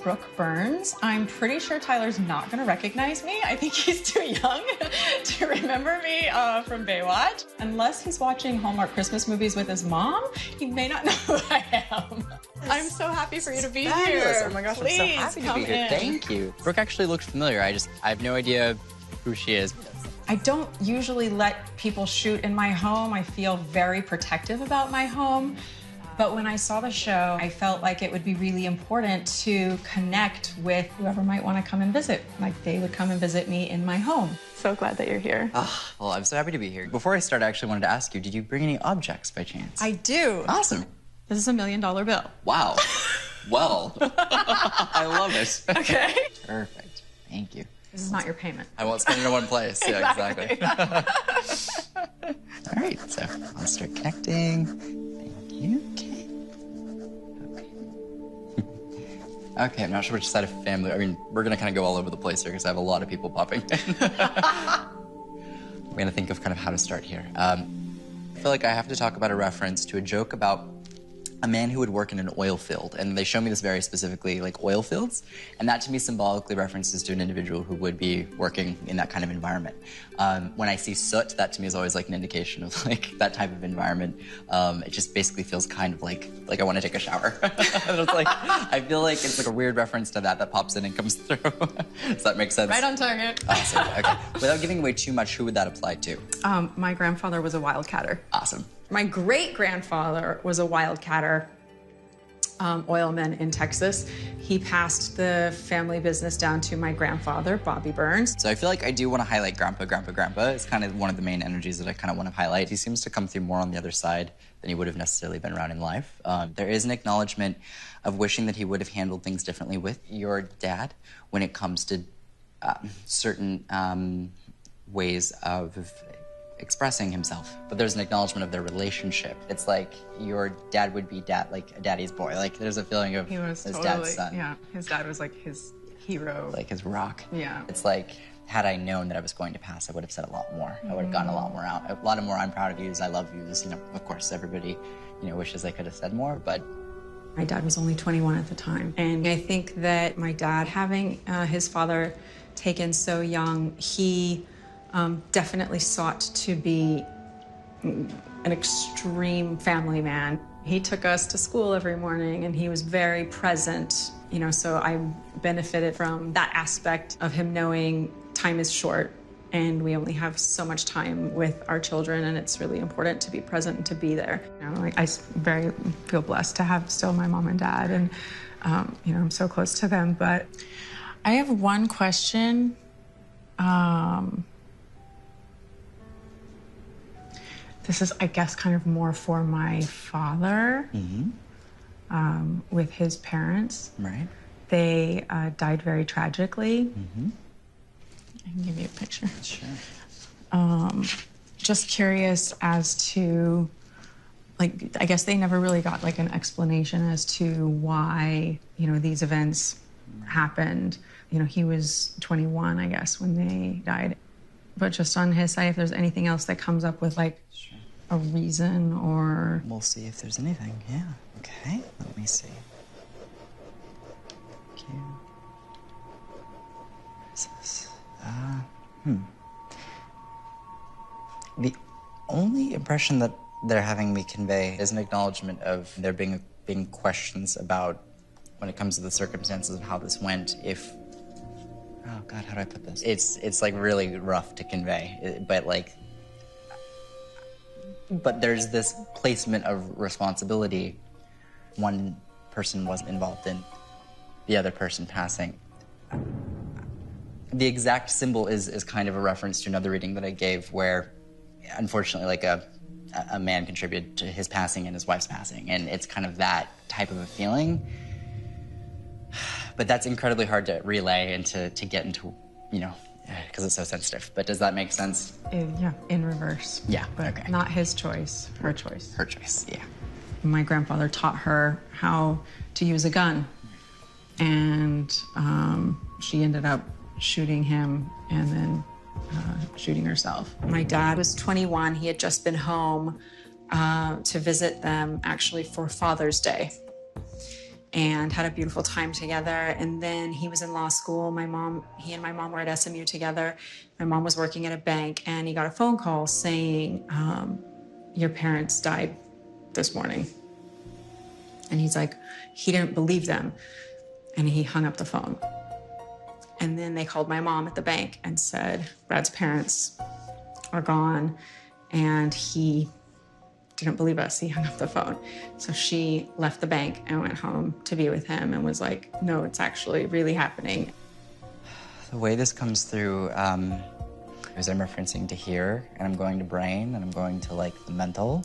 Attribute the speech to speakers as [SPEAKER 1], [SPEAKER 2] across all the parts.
[SPEAKER 1] Brooke Burns. I'm pretty sure Tyler's not going to recognize me. I think he's too young to remember me from Baywatch. Unless he's watching Hallmark Christmas movies with his mom, he may not know who I am. I'm so happy for you to be here.
[SPEAKER 2] Oh my gosh,
[SPEAKER 1] Please,
[SPEAKER 2] I'm so happy to be here.
[SPEAKER 1] in.
[SPEAKER 2] Thank you. Brooke actually looked familiar. I have no idea who she is.
[SPEAKER 1] I don't usually let people shoot in my home. I feel very protective about my home. But when I saw the show, I felt like it would be really important to connect with whoever might want to come and visit. Like they would come and visit me in my home. So glad that you're here.
[SPEAKER 2] Oh, well, I'm so happy to be here. Before I start, I actually wanted to ask you, did you bring any objects by chance?
[SPEAKER 1] I do.
[SPEAKER 2] Awesome.
[SPEAKER 1] This is $1 million bill.
[SPEAKER 2] Wow. Well, I love it.
[SPEAKER 1] Okay.
[SPEAKER 2] Perfect. Thank you.
[SPEAKER 1] This is not your payment.
[SPEAKER 2] I won't spend it in one place. Yeah,
[SPEAKER 1] Exactly.
[SPEAKER 2] All right, so I'll start connecting. Thank you. Okay, I'm not sure which side of family. I mean, we're gonna kind of go all over the place here because I have a lot of people popping in. I'm gonna think of kind of how to start here. I feel like I have to talk about a reference to a joke about a man who would work in an oil field, and they show me this very specifically, like oil fields, and that to me symbolically references to an individual who would be working in that kind of environment. When I see soot, that to me is always like an indication of like that type of environment. It just basically feels kind of like I want to take a shower. And it's like, I feel like it's like a weird reference to that pops in and comes through. Does that make sense?
[SPEAKER 1] Right on target.
[SPEAKER 2] Awesome, okay. Without giving away too much, who would that apply to?
[SPEAKER 1] My grandfather was a wildcatter.
[SPEAKER 2] Awesome.
[SPEAKER 1] My great-grandfather was a wildcatter oilman in Texas. He passed the family business down to my grandfather, Bobby Burns.
[SPEAKER 2] So I feel like I do want to highlight Grandpa. It's kind of one of the main energies that I kind of want to highlight. He seems to come through more on the other side than he would have necessarily been around in life. There is an acknowledgement of wishing that he would have handled things differently with your dad when it comes to certain ways of expressing himself, but there's an acknowledgement of their relationship. It's like your dad would be like a daddy's boy. Like there's a feeling of his dad's son.
[SPEAKER 1] Yeah, his dad was like his hero.
[SPEAKER 2] Like his rock.
[SPEAKER 1] Yeah.
[SPEAKER 2] It's like, had I known that I was going to pass, I would have said a lot more. I would have gotten a lot more out. A lot more, I'm proud of you, I love you. This, of course, everybody, wishes I could have said more, but
[SPEAKER 1] my dad was only 21 at the time. And I think that my dad, having his father taken so young, he definitely sought to be an extreme family man. He took us to school every morning and he was very present, so I benefited from that aspect of him knowing time is short and we only have so much time with our children and it's really important to be present and to be there. I very feel blessed to have still my mom and dad and, I'm so close to them. But I have one question. This is, I guess, kind of more for my father, with his parents.
[SPEAKER 2] Right.
[SPEAKER 1] They died very tragically. I can give you a picture.
[SPEAKER 2] Sure.
[SPEAKER 1] Just curious as to, I guess they never really got an explanation as to why, these events happened. He was 21, I guess, when they died. But just on his side, if there's anything else that comes up with
[SPEAKER 2] Sure.
[SPEAKER 1] a reason or...
[SPEAKER 2] We'll see if there's anything, yeah. Okay, let me see. Thank you. What is this? The only impression that they're having me convey is an acknowledgement of there being questions about, when it comes to the circumstances of how this went, if... Oh, God, how do I put this? It's really rough to convey, but there's this placement of responsibility. One person wasn't involved in the other person passing. The exact symbol is kind of a reference to another reading that I gave where, unfortunately, a man contributed to his passing and his wife's passing, and it's kind of that type of a feeling. But that's incredibly hard to relay and to get into, because it's so sensitive. But does that make sense?
[SPEAKER 1] Yeah, in reverse.
[SPEAKER 2] Yeah,
[SPEAKER 1] but
[SPEAKER 2] okay.
[SPEAKER 1] Not his choice, her choice.
[SPEAKER 2] Her choice, yeah.
[SPEAKER 1] My grandfather taught her how to use a gun, and she ended up shooting him and then shooting herself. My dad was 21. He had just been home to visit them, actually, for Father's Day. and had a beautiful time together. And then he was in law school. He and my mom were at SMU together. My mom was working at a bank, and he got a phone call saying, your parents died this morning. And he's like, he didn't believe them. And he hung up the phone. And then they called my mom at the bank and said, Brad's parents are gone. And he didn't believe us. He hung up the phone. So she left the bank and went home to be with him and was like, no, it's actually really happening.
[SPEAKER 2] The way this comes through is I'm referencing to here, and I'm going to brain, and I'm going to like the mental.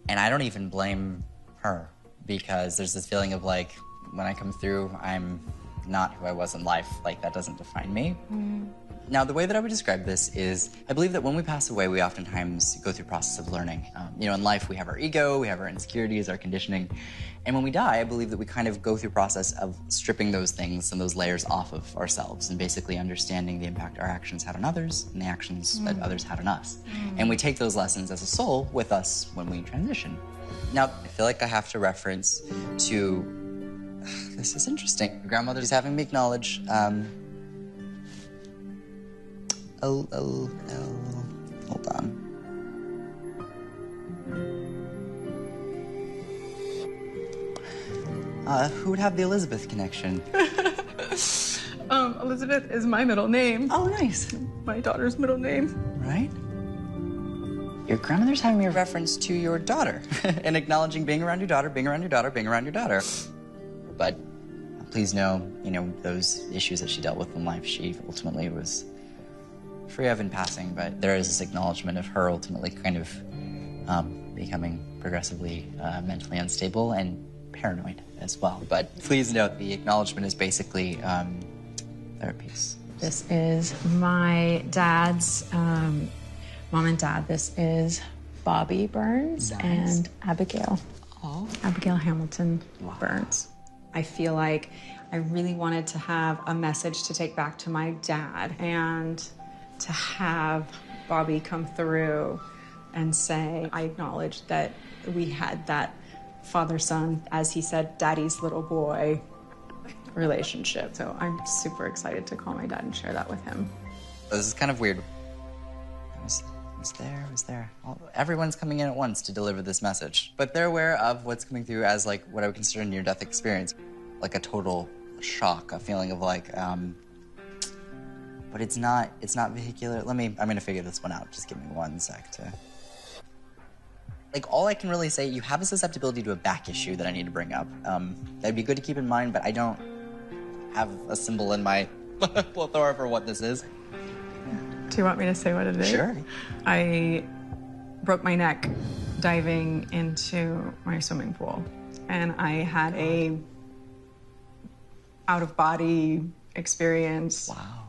[SPEAKER 2] And I don't even blame her, because there's this feeling of like, when I come through, I'm not who I was in life. Like, that doesn't define me. Mm. Now, the way that I would describe this is, I believe that when we pass away, we oftentimes go through a process of learning. You know, in life, we have our ego, we have our insecurities, our conditioning. And when we die, I believe that we kind of go through a process of stripping those things and those layers off of ourselves and basically understanding the impact our actions had on others and the actions that others had on us. And we take those lessons as a soul with us when we transition. Now, I feel like I have to reference to, this is interesting. My grandmother's having me acknowledge, hold on. Who would have the Elizabeth connection?
[SPEAKER 1] Elizabeth is my middle name.
[SPEAKER 2] Oh, nice.
[SPEAKER 1] My daughter's middle name.
[SPEAKER 2] Right. Your grandmother's having me a reference to your daughter and acknowledging being around your daughter, being around your daughter, being around your daughter. But please know, you know, those issues that she dealt with in life, she ultimately was free of in passing, but there is this acknowledgement of her ultimately kind of becoming progressively mentally unstable and paranoid as well. But please note, the acknowledgement is basically therapies.
[SPEAKER 1] This is my dad's mom and dad. This is Bobby Burns and Abigail. Oh. Abigail Hamilton Burns. I feel like I really wanted to have a message to take back to my dad, and to have Bobby come through and say, I acknowledge that we had that father-son, as he said, daddy's little boy relationship. So I'm super excited to call my dad and share that with him.
[SPEAKER 2] This is kind of weird. I was there. Everyone's coming in at once to deliver this message. But they're aware of what's coming through as like what I would consider a near-death experience. Like a total shock, a feeling of like, but it's not vehicular. I'm gonna figure this one out. Just give me 1 sec to. Like, all I can really say, you have a susceptibility to a back issue that I need to bring up. That'd be good to keep in mind, but I don't have a symbol in my plethora for what this is.
[SPEAKER 1] Do you want me to say what it is?
[SPEAKER 2] Sure.
[SPEAKER 1] I broke my neck diving into my swimming pool, and I had a out-of-body experience.
[SPEAKER 2] Wow.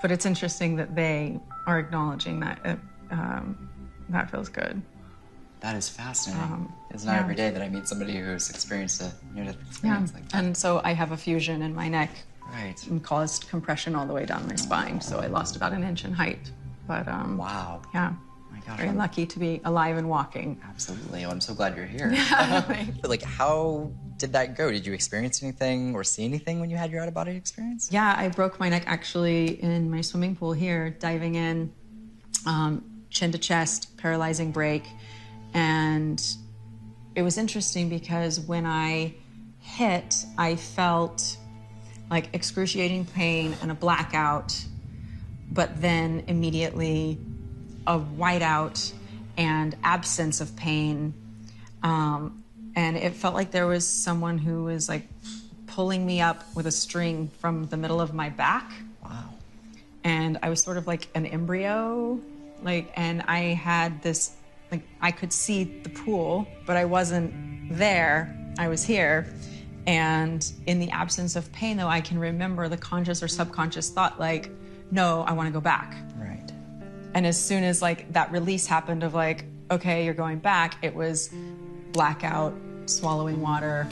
[SPEAKER 1] But it's interesting that they are acknowledging that. That feels good.
[SPEAKER 2] That is fascinating. It's not every day that I meet somebody who's experienced a near-death experience like that.
[SPEAKER 1] And so I have a fusion in my neck.
[SPEAKER 2] Right.
[SPEAKER 1] And caused compression all the way down my spine, so I lost about 1 inch in height. But
[SPEAKER 2] wow.
[SPEAKER 1] Yeah.
[SPEAKER 2] My gosh.
[SPEAKER 1] Very lucky to be alive and walking.
[SPEAKER 2] Absolutely. Well, I'm so glad you're here.
[SPEAKER 1] Yeah.
[SPEAKER 2] Like, how did that go? Did you experience anything or see anything when you had your out-of-body experience?
[SPEAKER 1] Yeah, I broke my neck actually in my swimming pool here, diving in, chin to chest, paralyzing break. And it was interesting because when I hit, I felt like excruciating pain and a blackout, but then immediately a whiteout and absence of pain. And it felt like there was someone who was like pulling me up with a string from the middle of my back.
[SPEAKER 2] Wow.
[SPEAKER 1] And I was sort of like an embryo, and I had this, I could see the pool, but I wasn't there. I was here. And in the absence of pain, though, I can remember the conscious or subconscious thought, no, I want to go back.
[SPEAKER 2] Right.
[SPEAKER 1] And as soon as that release happened of okay, you're going back, it was blackout, swallowing water,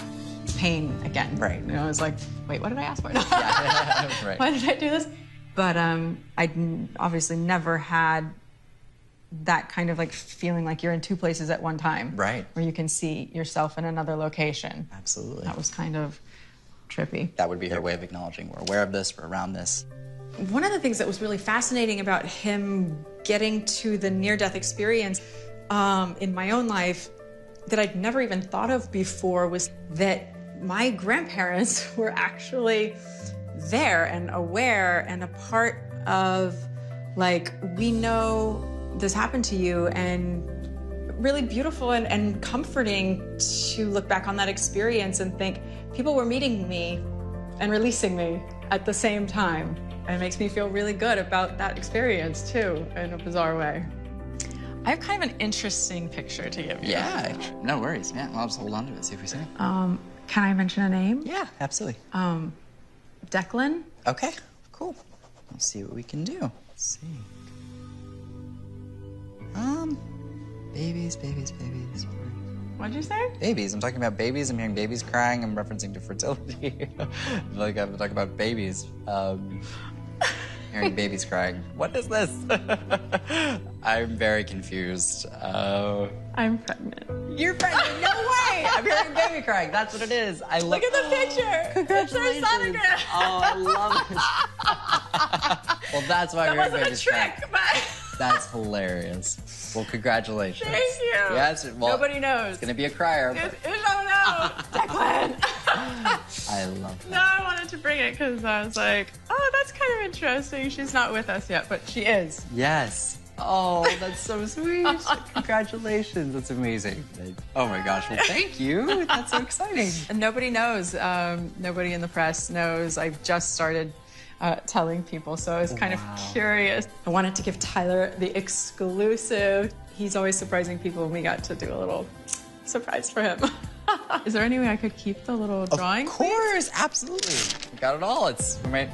[SPEAKER 1] pain again.
[SPEAKER 2] Right.
[SPEAKER 1] I was like, wait, what did I ask for?
[SPEAKER 2] Yeah. Right.
[SPEAKER 1] Why did I do this? But I'd obviously never had that kind of like feeling like you're in two places at one time.
[SPEAKER 2] Right.
[SPEAKER 1] Where you can see yourself in another location.
[SPEAKER 2] Absolutely.
[SPEAKER 1] That was kind of trippy.
[SPEAKER 2] That would be her way of acknowledging we're aware of this, we're around this.
[SPEAKER 1] One of the things that was really fascinating about him getting to the near-death experience in my own life that I'd never even thought of before was that my grandparents were actually there and aware and a part of, like, we know this happened to you, and really beautiful and comforting to look back on that experience and think people were meeting me and releasing me at the same time. And it makes me feel really good about that experience too, in a bizarre way. I have kind of an interesting picture to give you.
[SPEAKER 2] Yeah, no worries. Yeah, I'll just hold on to it, see if we see it.
[SPEAKER 1] Can I mention a name?
[SPEAKER 2] Yeah, absolutely.
[SPEAKER 1] Declan?
[SPEAKER 2] Okay, cool. Let's see what we can do. Let's see. Babies.
[SPEAKER 1] What'd you say?
[SPEAKER 2] Babies. I'm talking about babies. I'm hearing babies crying. I'm referencing to fertility. Like I'm talking about babies. Hearing babies crying. What is this? I'm very confused.
[SPEAKER 1] I'm pregnant.
[SPEAKER 2] You're pregnant? No way! I'm hearing baby crying. That's what it is. I love.
[SPEAKER 1] Look at the picture.
[SPEAKER 2] Congratulations.
[SPEAKER 1] It's our sonogram.
[SPEAKER 2] Oh, I love it. Well, that's why
[SPEAKER 1] That
[SPEAKER 2] we're hearing
[SPEAKER 1] wasn't a
[SPEAKER 2] babies crying.
[SPEAKER 1] trick, but...
[SPEAKER 2] That's hilarious. Well, congratulations.
[SPEAKER 1] Thank you.
[SPEAKER 2] Yes. Well,
[SPEAKER 1] nobody knows.
[SPEAKER 2] It's gonna be a crier. But...
[SPEAKER 1] No. Declan.
[SPEAKER 2] I love that.
[SPEAKER 1] No, I wanted to bring it because I was like, oh, that's kind of interesting. She's not with us yet, but she is.
[SPEAKER 2] Yes. Oh, that's so sweet. Congratulations. That's amazing. Oh my gosh. Well, thank you. That's so exciting.
[SPEAKER 1] And nobody knows. Nobody in the press knows. I've just started telling people, so I was kind of curious. I wanted to give Tyler the exclusive. He's always surprising people, and we got to do a little surprise for him. Is there any way I could keep the little drawing?
[SPEAKER 2] Of course, please? Absolutely. We got it all. We might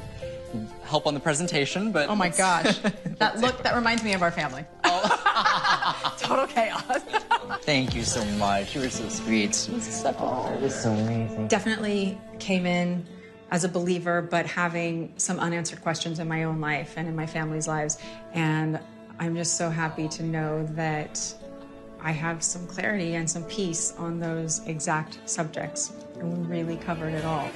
[SPEAKER 2] help on the presentation, but...
[SPEAKER 1] Oh my gosh. That reminds me of our family. Oh. Total chaos.
[SPEAKER 2] Thank you so much. You were so sweet. It was so amazing.
[SPEAKER 1] Definitely came in as a believer, but having some unanswered questions in my own life and in my family's lives. And I'm just so happy to know that I have some clarity and some peace on those exact subjects. And we really covered it all.